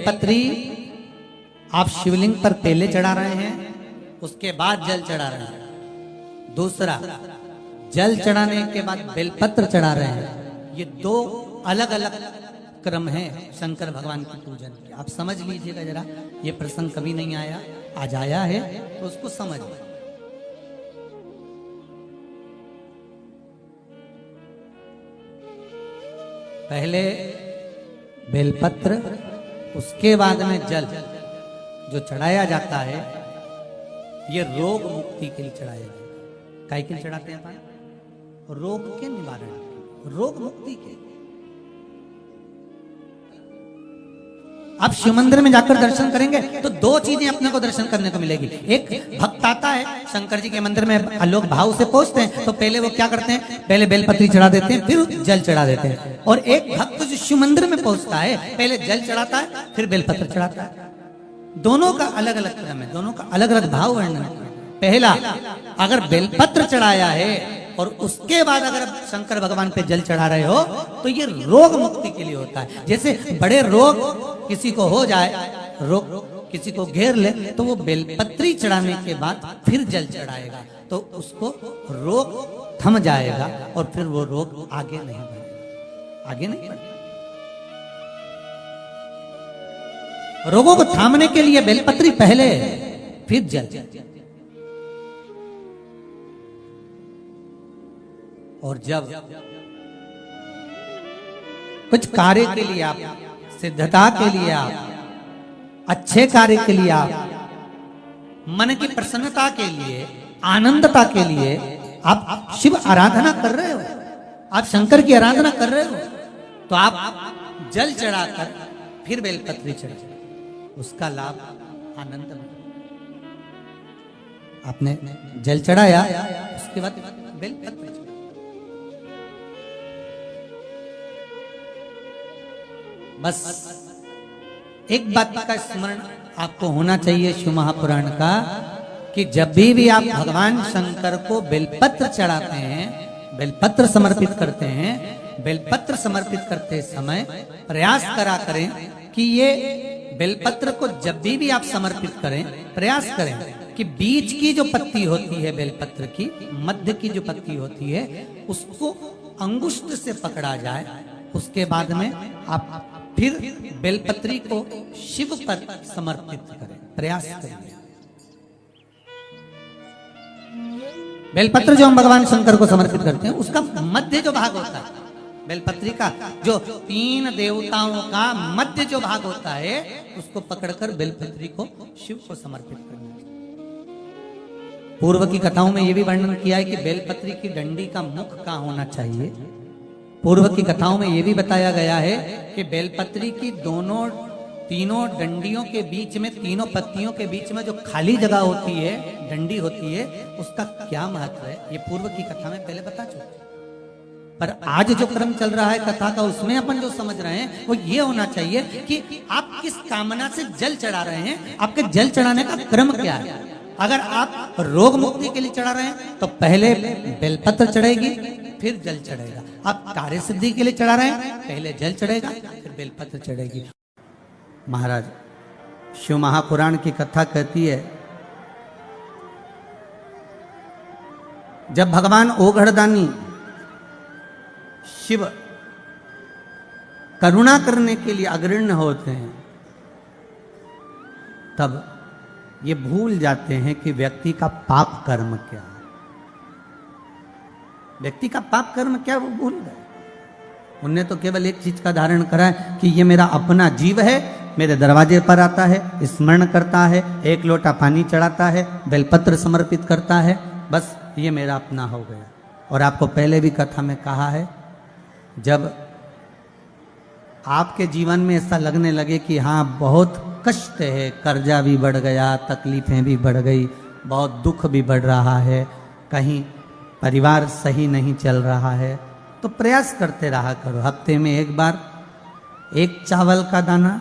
बेलपत्री आप शिवलिंग पर पहले चढ़ा रहे हैं, उसके बाद जल चढ़ा रहे हैं। दूसरा, जल चढ़ाने के बाद बेलपत्र चढ़ा रहे हैं। ये दो अलग अलग क्रम है शंकर भगवान की पूजन के। आप समझ लीजिएगा जरा, ये प्रसंग कभी नहीं आया, आज आया है तो उसको समझ। पहले बेलपत्र, उसके बाद में जल जो चढ़ाया जाता है, ये रोग मुक्ति के लिए चढ़ाया जाता है। काय के लिए चढ़ाते हैं अपन? रोग के निवारण, रोग मुक्ति के। आप शिव मंदिर में जाकर दर्शन करेंगे तो दो चीजें अपने को दर्शन करने को मिलेगी। एक भक्त आता है शंकर जी के मंदिर में, लोग भाव से पहुंचते हैं तो पहले वो क्या करते हैं, पहले बेलपत्री चढ़ा देते हैं, फिर जल चढ़ा देते हैं। और एक भक्त जो शिव मंदिर में पहुंचता है, पहले जल चढ़ाता है, फिर बेलपत्र चढ़ाता है। दोनों का अलग अलग क्रम है, दोनों का अलग अलग भाव वर्णन है। पहला, अगर बेलपत्र चढ़ाया है और उसके बाद अगर शंकर भगवान पे जल चढ़ा रहे हो तो ये रोग मुक्ति के लिए होता है। जैसे बड़े रोग किसी को हो जाए, रोग किसी को घेर ले, तो वो बेलपत्री चढ़ाने के बाद फिर जल चढ़ाएगा तो उसको रोग थम जाएगा और फिर वो रोग आगे नहीं बढ़ेगा, आगे नहीं बढ़ेगा। रोगों को थामने के लिए बेलपत्री पहले, फिर जल। और जब कुछ कार्य के लिए आप, सिद्धता के लिए आप, अच्छे कार्य के लिए आप, मन की प्रसन्नता के लिए, आनंदता के लिए आप शिव आराधना कर रहे हो, आप शंकर की आराधना कर रहे हो, तो आप जल चढ़ाकर फिर बेलपत्री चढ़ाओ, उसका लाभ आनंद में। आपने जल चढ़ाया, उसके बाद बेलपत्री चढ़ाओ। बस एक बात का स्मरण आपको होना चाहिए शिव महापुराण का, कि जब भी आप भगवान शंकर को बेलपत्र चढ़ाते हैं, बेलपत्र समर्पित करते हैं, बेलपत्र समर्पित करते समय प्रयास करा करें कि ये बेलपत्र को जब भी आप समर्पित करें, प्रयास करें कि बीच की जो पत्ती होती है बेलपत्र की, मध्य की जो पत्ती होती है, उसको अंगुष्ठ से पकड़ा जाए। उसके बाद में आप फिर बेलपत्री को शिव पर समर्पित करें, प्रयास करें। बेलपत्र जो हम भगवान शंकर को समर्पित करते हैं, उसका मध्य जो भाग होता है बेलपत्री का, जो 3 देवताओं का मध्य जो भाग होता है, उसको पकड़कर बेलपत्री को शिव को समर्पित करना है। पूर्व की कथाओं में यह भी वर्णन किया है कि बेलपत्री की डंडी का मुख कहाँ होना चाहिए। पूर्व की कथाओं में यह भी बताया गया है कि बेलपत्री की तीनों डंडियों के बीच में, तीनों पत्तियों के बीच में जो खाली जगह होती है, डंडी होती है, उसका क्या महत्व है, ये पूर्व की कथा में पहले बता चुके। पर आज जो क्रम चल रहा है कथा का, उसमें अपन जो समझ रहे हैं वो ये होना चाहिए कि आप किस कामना से जल चढ़ा रहे हैं, आपके जल चढ़ाने का क्रम क्या है। अगर आप रोग मुक्ति के लिए चढ़ा रहे हैं तो पहले बेलपत्र चढ़ेगी, फिर जल चढ़ेगा। आप कार्य सिद्धि के लिए चढ़ा रहे हैं, पहले जल चढ़ेगा, फिर बेलपत्र चढ़ेगी। महाराज, शिव महापुराण की कथा कहती है, जब भगवान ओघड़दानी शिव करुणा करने के लिए अग्रण्य होते हैं, तब ये भूल जाते हैं कि व्यक्ति का पाप कर्म क्या है। व्यक्ति का पाप कर्म क्या, वो भूल गए। उनने तो केवल एक चीज का धारण करा है कि ये मेरा अपना जीव है, मेरे दरवाजे पर आता है, स्मरण करता है, 1 लोटा पानी चढ़ाता है, बेलपत्र समर्पित करता है, बस ये मेरा अपना हो गया। और आपको पहले भी कथा में कहा है, जब आपके जीवन में ऐसा लगने लगे कि हाँ बहुत कष्ट है, कर्जा भी बढ़ गया, तकलीफें भी बढ़ गई, बहुत दुख भी बढ़ रहा है, कहीं परिवार सही नहीं चल रहा है, तो प्रयास करते रहा करो। हफ्ते में एक बार 1 चावल का दाना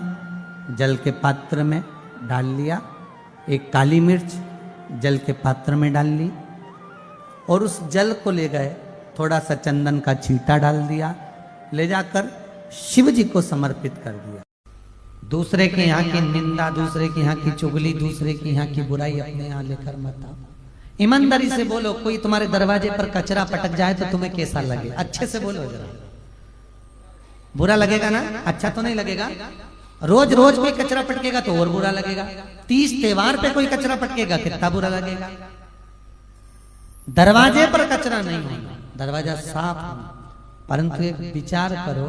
जल के पात्र में डाल लिया, 1 काली मिर्च जल के पात्र में डाल ली, और उस जल को ले गए, थोड़ा सा चंदन का छींटा डाल दिया, ले जाकर शिव जी को समर्पित कर दिया। दूसरे के यहाँ की निंदा, दूसरे के यहाँ की चुगली, दूसरे के यहाँ की बुराई अपने यहाँ लेकर मत आओ। ईमानदारी से बोलो। कोई तुम्हारे दरवाजे पर कचरा पटक जाए तो तुम्हें कैसा लगे? अच्छे से बोलो जरा। बुरा लगेगा ना? अच्छा तो नहीं लगेगा। रोज रोज कोई कचरा पटकेगा तो और बुरा लगेगा। 30 त्योहार पे कोई कचरा पटकेगा कितना बुरा लगेगा। दरवाजे पर कचरा नहीं होना, दरवाजा साफ होना। परंतु एक विचार करो,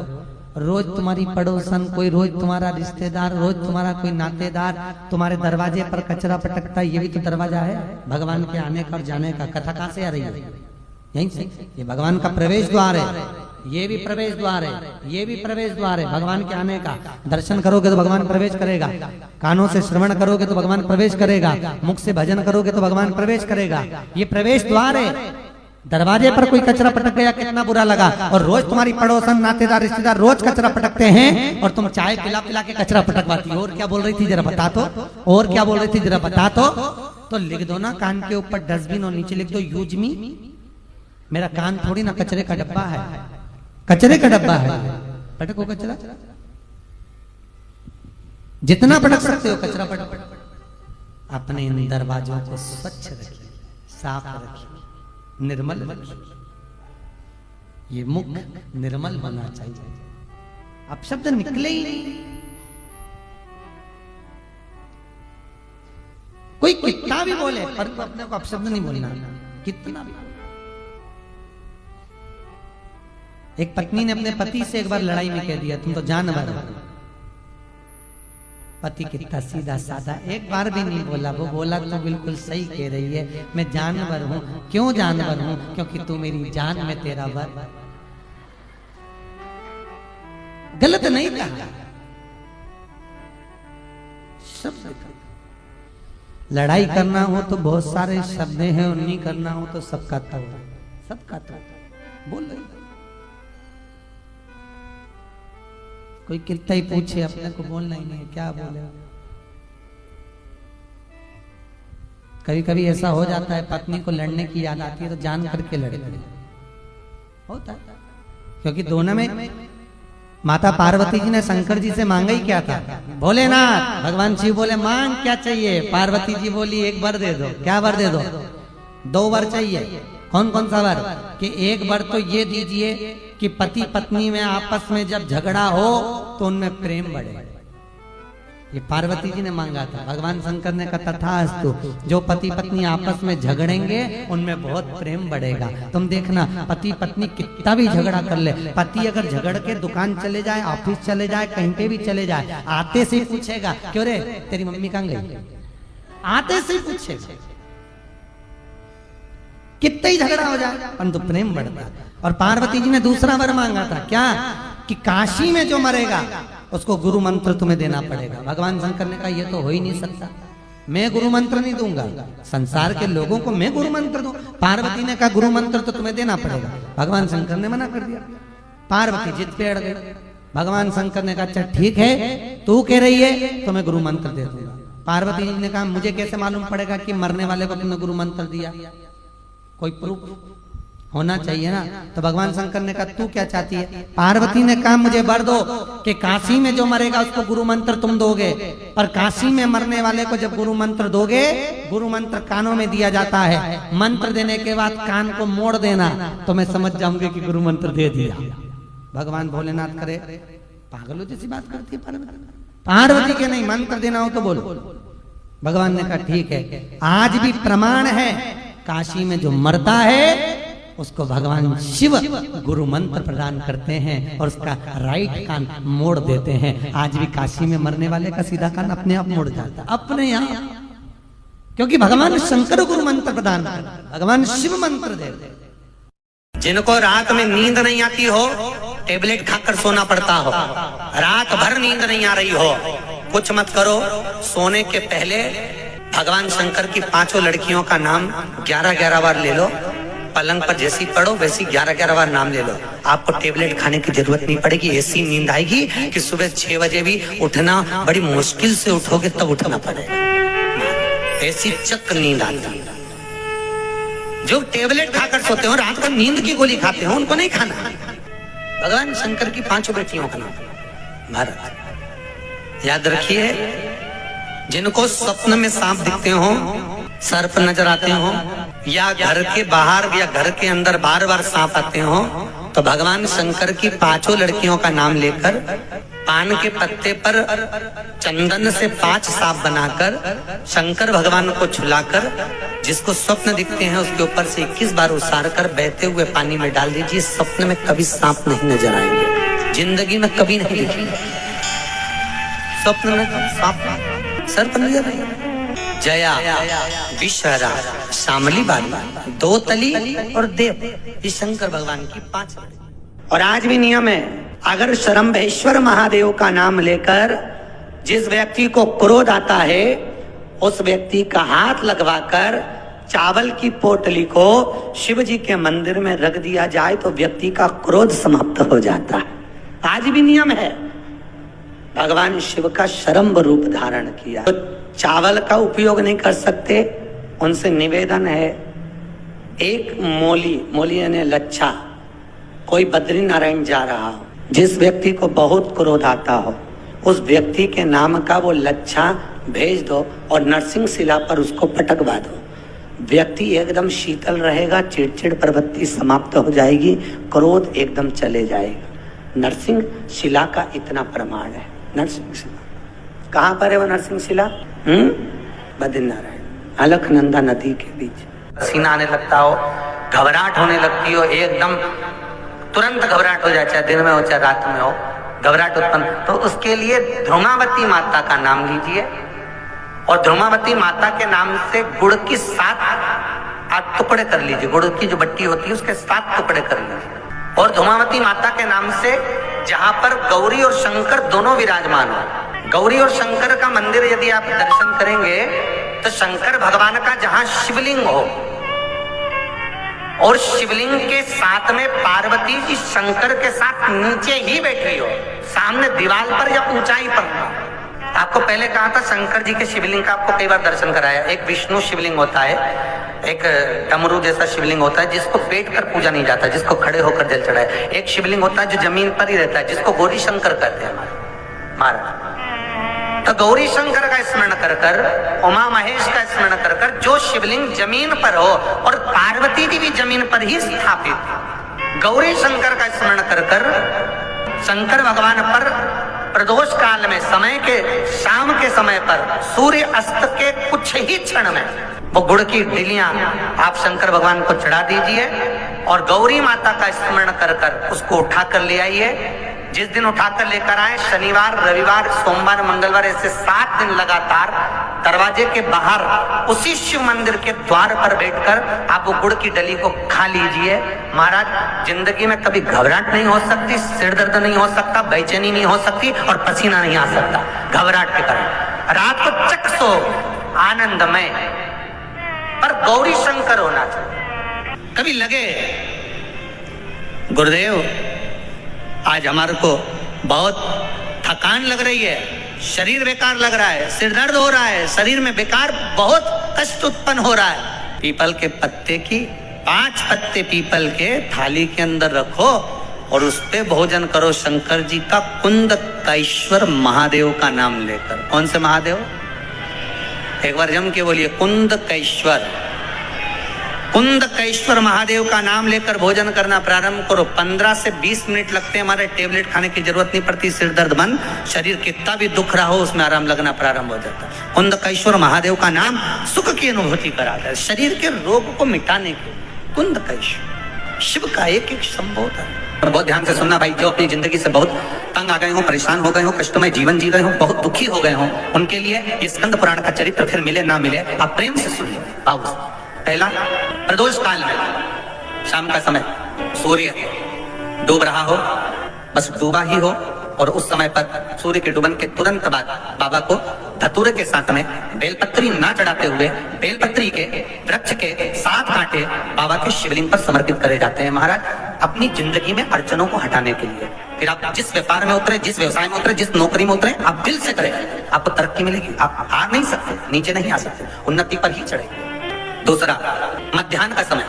रोज तुम्हारी पड़ोसन, कोई रोज तुम्हारा रिश्तेदार, रोज तुम्हारा कोई नातेदार तुम्हारे दरवाजे पर कचरा पटकता है, ये भी तो दरवाजा है भगवान के आने का और जाने का। कथा कहां से आ रही है? यहीं से। ये भगवान का प्रवेश द्वार है, ये भी प्रवेश द्वार है, ये भी प्रवेश द्वार है भगवान के आने का। दर्शन करोगे तो भगवान प्रवेश करेगा, कानों से श्रवण करोगे तो भगवान प्रवेश करेगा, मुख से भजन करोगे तो भगवान प्रवेश करेगा। ये प्रवेश द्वार है। दरवाजे पर कोई कचरा पटक गया कितना बुरा लगा। और रोज तुम्हारी पड़ोसन, नातेदार, रिश्तेदार रोज कचरा पटकते हैं और तुम चाय पिला पिला के कचरा पटकवाती हो। और क्या बोल रही थी जरा बता तो, और क्या बोल रही थी जरा बता तो लिख दो ना कान के ऊपर डस्टबिन और नीचे लिख दो यूज मी। मेरा कान थोड़ी ना कचरे का डब्बा है, कचरे का डब्बा है। पटको कचरा, जितना पटक सकते हो कचरा पटक। अपने इन दरवाजों को स्वच्छ रखिए, साफ रखिए, निर्मल रखिए। ये मुख निर्मल होना चाहिए। अब शब्द निकले ही नहीं। कोई कितना भी बोले पर तो अपने को अपशब्द नहीं बोलना, कितना भी। एक पत्नी ने अपने पति से एक बार लड़ाई में कह दिया तुम तो जानवर हो। पति कितना सीधा साधा, एक बार भी नहीं बोला। वो बोला तो बिल्कुल सही कह रही है, मैं जानवर हूं। क्यों जानवर हूं? क्योंकि तू मेरी जान में तेरा वर। गलत नहीं कहा, शब्द। लड़ाई करना हो तो बहुत सारे शब्द हैं, और नहीं करना हो तो सबका तो, सबका तो बोल रही। कोई कितना ही पूछे अपने को बोलना ही नहीं, क्या बोले। कभी कभी ऐसा हो जाता है पत्नी को लड़ने की याद आती है तो जान करके लड़े होता है। क्योंकि दोनों में माता पार्वती जी ने शंकर जी से मांगा ही क्या था? भोलेनाथ। भगवान शिव बोले मांग क्या चाहिए? पार्वती जी बोली एक वर दे दो। क्या वर दे दो? 2 वर चाहिए। कौन कौन सा वर? कि एक वर तो ये दीजिए कि पति पत्नी में आपस में जब झगड़ा हो तो उनमें प्रेम बढ़े। ये पार्वती जी ने मांगा था। भगवान शंकर ने कहा तथास्तु, जो पति पत्नी आपस में झगड़ेंगे उनमें बहुत प्रेम बढ़ेगा। तुम देखना पति पत्नी कितना भी झगड़ा कर ले, पति अगर झगड़ के दुकान चले जाए, ऑफिस चले जाए, कहीं पे भी चले जाए, आते से ही पूछेगा क्यों रे तेरी मम्मी कहाँ गई? आते से ही पूछेगा। कितना ही झगड़ा हो जाए परंतु प्रेम बढ़ता है। और पार्वती जी ने दूसरा वर मांगा था क्या? कि काशी में जो मरेगा उसको गुरु मंत्र तुम्हें देना पड़ेगा। भगवान शंकर ने कहा ये तो हो ही नहीं सकता, मैं गुरु मंत्र नहीं दूंगा, संसार के लोगों को मैं गुरु मंत्र दूं। पार्वती ने कहा गुरु मंत्र तो तुम्हें देना पड़ेगा। भगवान शंकर ने मना कर दिया। पार्वती जिद पे अड़ गई। भगवान शंकर ने कहा अच्छा ठीक है, तू कह रही है तो मैं गुरु मंत्र दे दूंगा। पार्वती जी ने कहा मुझे कैसे मालूम पड़ेगा कि मरने वाले को तुमने गुरु मंत्र दिया? कोई प्रूफ होना चाहिए ना। तो भगवान शंकर ने कहा तू क्या चाहती है? पार्वती ने कहा मुझे वर दो कि काशी में जो मरेगा उसको गुरु मंत्र तुम दोगे, पर काशी में मरने वाले को जब गुरु मंत्र दोगे, गुरु मंत्र कानों में दिया जाता है, मंत्र देने के बाद कान को मोड़ देना तो मैं समझ जाऊंगी कि गुरु मंत्र दे दिया। भगवान भोलेनाथ करे पागलों जैसी बात करती है पार्वती। पार्वती के नहीं, मंत्र देना हो तो बोलो। भगवान ने कहा ठीक है। आज भी प्रमाण है, काशी में जो मरता है उसको भगवान शिव गुरु मंत्र प्रदान करते हैं और उसका राइट कान मोड़ देते हैं। आज भी काशी में मरने वाले का सीधा कान अपने आप मोड़ जाता है, अपने यहाँ, क्योंकि भगवान शंकर गुरु मंत्र प्रदान करते, भगवान शिव मंत्र देते। जिनको रात में नींद नहीं आती हो, टेबलेट खाकर सोना पड़ता हो, रात भर नींद नहीं आ रही हो, कुछ मत करो, सोने के पहले भगवान शंकर की 5 लड़कियों का नाम 11-11 बार ले लो। पलंग पर जैसी पढ़ो वैसी 11-11 बार नाम ले लो। आपको टेबलेट खाने की जरूरत नहीं पड़ेगी। ऐसी नींद आएगी कि सुबह 6 बजे भी उठना बड़ी मुश्किल से उठोगे तब उठना पड़ेगा। ऐसी चक्र नींद आती है। जो टेबलेट खाकर सोते हो, रात को नींद की गोली खाते हो, उनको नहीं खाना। भगवान शंकर की 5 बेटियों का नाम भारत। याद रखिए, जिनको स्वप्न में सांप दिखते हो, सर्प नजर आते हो, या घर के बाहर या घर के अंदर बार बार सांप आते हो, तो भगवान शंकर की 5 लड़कियों का नाम लेकर पान के पत्ते पर चंदन से 5 सांप बनाकर शंकर भगवान को छुलाकर जिसको स्वप्न दिखते हैं उसके ऊपर से 21 बार उसार कर बहते हुए पानी में डाल दीजिए। स्वप्न में कभी सांप नहीं नजर आएंगे, जिंदगी में कभी नहीं दिखेंगे। स्वप्न में सांप सर्प नजर आएंगे। जया, विषहरा, शामली बाली, 2 तली और देव, ये शंकर भगवान की 5 लड़की। और आज भी नियम है, अगर शरम्भेश्वर महादेव का नाम लेकर जिस व्यक्ति को क्रोध आता है उस व्यक्ति का हाथ लगवाकर चावल की पोटली को शिव जी के मंदिर में रख दिया जाए तो व्यक्ति का क्रोध समाप्त हो जाता है। आज भी नियम है। भगवान शिव का शरम्भ रूप धारण किया, तो चावल का उपयोग नहीं कर सकते, उनसे निवेदन है, एक मोली यानी लच्छा, कोई बद्री नारायण जा रहा हो, जिस व्यक्ति को बहुत क्रोध आता हो उस व्यक्ति के नाम का वो लच्छा भेज दो और नरसिंह शिला पर उसको पटकवा दो। व्यक्ति एकदम शीतल रहेगा, चिड़चिड़ प्रवृत्ति समाप्त हो जाएगी, क्रोध एकदम चले जाएगा। नरसिंह शिला का इतना प्रमाण है। नरसिंह शिला कहाँ पर है? वो नरसिंह शिला बद्रीनारायण, अलकनंदा नदी के बीच। पसीना आने लगता हो, घबराहट होने लगती हो, एकदम तुरंत घबराहट हो जाए, चाहे दिन में हो चाहे रात में हो, घबराहट उत्पन्न, तो उसके लिए ध्रुमावती माता का नाम लीजिए और ध्रुमावती माता के नाम से गुड़ की 7 टुकड़े कर लीजिए। गुड़ की जो बट्टी होती है उसके 7 टुकड़े कर लीजिए और ध्रुमावती माता के नाम से जहां पर गौरी और शंकर दोनों विराजमान हो, गौरी और शंकर का मंदिर यदि आप दर्शन करेंगे तो शंकर भगवान का जहां शिवलिंग हो और शिवलिंग के साथ में पार्वती जी शंकर के साथ नीचे ही बैठी हो, सामने दीवार पर या ऊंचाई पर। आपको पहले कहा था शंकर जी के शिवलिंग का आपको कई बार दर्शन कराया। एक विष्णु शिवलिंग होता है, एक डमरू जैसा शिवलिंग होता है जिसको बैठ कर पूजा नहीं जाता, जिसको खड़े होकर जल चढ़ाए। एक शिवलिंग होता है जो जमीन पर ही रहता है, जिसको गौरी शंकर कहते हैं महाराज। तो गौरी शंकर का स्मरण कर कर, उमा महेश का स्मरण कर कर, जो शिवलिंग जमीन पर हो और पार्वती जी भी जमीन पर ही स्थापित, गौरी शंकर का स्मरण कर कर शंकर भगवान पर प्रदोष काल में समय के शाम के समय पर सूर्य अस्त के कुछ ही क्षण में वो गुड़ की डिलियां आप शंकर भगवान को चढ़ा दीजिए और गौरी माता का स्मरण कर कर उसको उठाकर ले आइए। जिस दिन उठाकर लेकर आए, शनिवार, रविवार, सोमवार, मंगलवार, ऐसे 7 दिन लगातार दरवाजे के बाहर उसी शिव मंदिर के द्वार पर बैठकर आप वो गुड़ की डली को खा लीजिए। महाराज, जिंदगी में कभी घबराहट नहीं हो सकती, सिर दर्द नहीं हो सकता, बेचैनी नहीं हो सकती और पसीना नहीं आ सकता घबराहट के कारण। रात को चक सो आनंदमय, पर गौरी शंकर होना चाहिए। कभी लगे गुरुदेव आज हमारे को बहुत थकान लग रही है, शरीर बेकार लग रहा है, सिर दर्द हो रहा है, शरीर में बेकार बहुत कष्ट उत्पन्न हो रहा है, पीपल के पत्ते की 5 पत्ते पीपल के थाली के अंदर रखो और उस पे भोजन करो शंकर जी का कुंदकेश्वर महादेव का नाम लेकर। कौन से महादेव? एक बार जम के बोलिए, कुंदकेश्वर। कुंदकेश्वर महादेव का नाम लेकर भोजन करना प्रारंभ करो। 15 से 20 मिनट लगते हैं, हमारे टेबलेट खाने की जरूरत नहीं पड़ती। सिर दर्द बंद, शरीर कितना भी दुख रहा हो उसमें आराम लगना प्रारंभ हो जाता है। कुंदकेश्वर महादेव का नाम सुख की अनुभूति कराता है, शरीर के रोग को मिटाने के। कुंदकेश्वर शिव का एक एक संबोधन। और बहुत ध्यान से सुनना भाई, जो अपनी जिंदगी से बहुत तंग आ गए हो, परेशान हो गए हो, कष्टमय जीवन जी गए हो, बहुत दुखी हो गए हो, उनके लिए ये स्कंद पुराण का चरित्र फिर मिले ना मिले, आप प्रेम से सुनिए। पहला, प्रदोष काल में शाम का समय सूर्य डूब रहा हो, बस डूबा ही हो, और उस समय पर सूर्य के डूबन के तुरंत बाद बाबा को धतूरे के साथ में बेलपत्री ना चढ़ाते हुए बेलपत्री के वृक्ष के 7 कांटे बाबा के शिवलिंग पर समर्पित करे जाते हैं। महाराज, अपनी जिंदगी में अड़चनों को हटाने के लिए फिर आप जिस व्यापार में उतरे, जिस व्यवसाय में उतरे, जिस नौकरी में उतरे, आप दिल से करें, आपको तरक्की मिलेगी। आप हार नहीं सकते, नीचे नहीं आ सकते, उन्नति पर ही चढ़ेंगे। दूसरा, मध्याह्न का समय।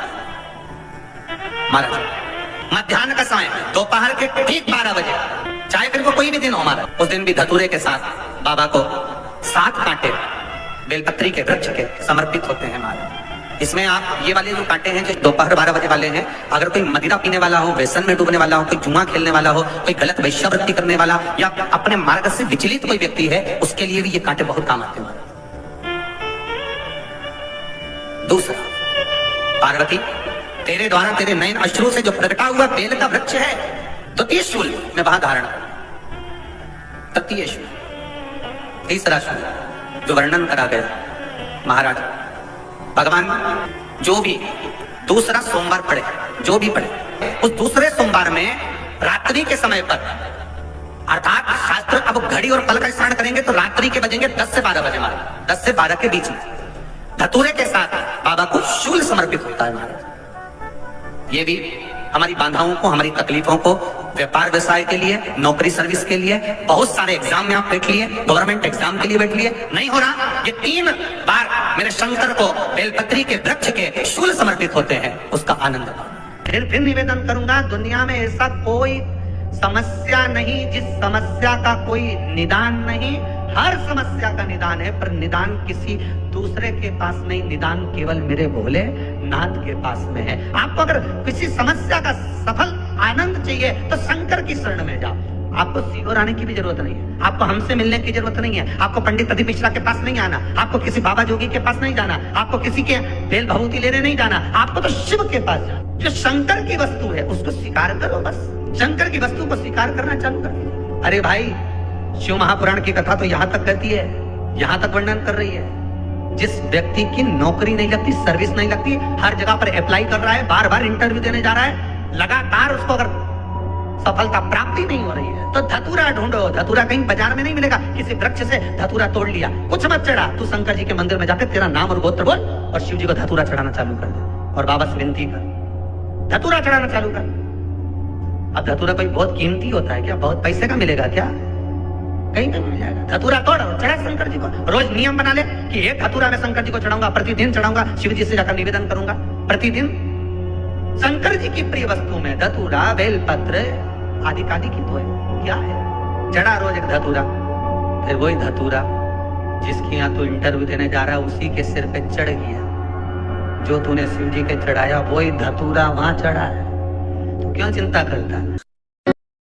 महाराज, मध्याह्न का समय दोपहर के ठीक 12 बजे चाहे फिर वो कोई भी दिन हो हमारा, उस दिन भी धतूरे के साथ बाबा को 7 कांटे बेलपत्री के वृक्ष के समर्पित होते हैं महाराज। इसमें आप ये वाले जो कांटे हैं जो दोपहर 12 बजे वाले हैं, अगर कोई मदिरा पीने वाला हो, व्यसन में डूबने वाला हो, कोई जुआ खेलने वाला हो, कोई गलत वेश्यावृत्ति करने वाला या अपने मार्ग से विचलित कोई व्यक्ति है, उसके लिए भी ये कांटे बहुत काम आते हैं। दूसरा, पार्वती तेरे द्वारा तेरे नयन अश्रु से जो प्रकटा हुआ बेल का वृक्ष है, द्वितीय शूल में वहां धारण, तृतीय शूल, तीसरा शूल जो वर्णन करा गया महाराज। भगवान जो भी दूसरा सोमवार पड़े, जो भी पड़े, उस दूसरे सोमवार में रात्रि के समय पर, अर्थात शास्त्र अब घड़ी और पल का स्मरण करेंगे तो रात्रि के बजेंगे 10 से 12 बजे महाराज, 10 से 12 के बीच में धतूरे के साथ बाबा को शूल समर्पित होता है महाराज। ये भी हमारी बाधाओं को, हमारी तकलीफों को, व्यापार व्यवसाय के लिए, नौकरी सर्विस के लिए, बहुत सारे एग्जाम में आप बैठ लिए, गवर्नमेंट एग्जाम के लिए बैठ लिए, नहीं हो रहा, ये 3 बार मेरे शंकर को बेलपत्री के वृक्ष के शूल समर्पित होते हैं, उसका आनंद। फिर निवेदन करूंगा, दुनिया में ऐसा कोई समस्या नहीं जिस समस्या का कोई निदान नहीं। हर समस्या का निदान है, पर निदान किसी दूसरे के पास नहीं, निदान केवल मेरे भोले नाथ के पास में है। आपको अगर किसी समस्या का सफल आनंद चाहिए तो शंकर की शरण में जाओ। आपको सीहोर आने की भी जरूरत नहीं है, आपको हमसे मिलने की जरूरत नहीं है, आपको पंडित प्रदीप मिश्रा के पास नहीं आना, आपको किसी बाबा जोगी के पास नहीं जाना, आपको किसी के बेल भभूति लेने नहीं जाना, आपको तो शिव के पास जाना। जो शंकर की वस्तु है उसको स्वीकार करो, बस शंकर की वस्तु को स्वीकार करना चालू कर। अरे भाई, शिव महापुराण की कथा तो यहां तक कहती है, यहां तक वर्णन कर रही है, जिस व्यक्ति की नौकरी नहीं लगती, सर्विस नहीं लगती, हर जगह पर अप्लाई कर रहा है, बार बार इंटरव्यू देने जा रहा है, लगातार उसको अगर सफलता प्राप्ति नहीं हो रही है तो धतूरा ढूंढो। धतूरा कहीं बाजार में नहीं मिलेगा, किसी वृक्ष से धतूरा तोड़ लिया, कुछ मत चढ़ा, तू शंकर जी के मंदिर में जाके तेरा नाम और गोत्र बोल और शिव जी को धतूरा चढ़ाना चालू कर दे और बाबा से विनती कर, धतूरा चढ़ाना चालू कर। अब धतूरा कोई बहुत कीमती होता है क्या? बहुत पैसे का मिलेगा क्या? कहीं पे मिल जाएगा। धतूरा तोड़ और चढ़ा शंकर जी को। रोज नियम बना ले कि एक धतूरा मैं शंकर जी को चढ़ाऊंगा, प्रतिदिन चढ़ाऊंगा, शिव जी से जाकर निवेदन करूंगा प्रतिदिन। शंकर जी की प्रिय वस्तु में धतूरा, बेलपत्र आदि कादि की तो है, क्या है? चढ़ा रोज एक धतूरा, फिर वही धतूरा जिसकी यहाँ तू इंटरव्यू देने जा रहा है उसी के सिर पे चढ़ गया। जो तूने शिव जी के चढ़ाया वही धतूरा वहां चढ़ा है, तो क्यों चिंता करता है?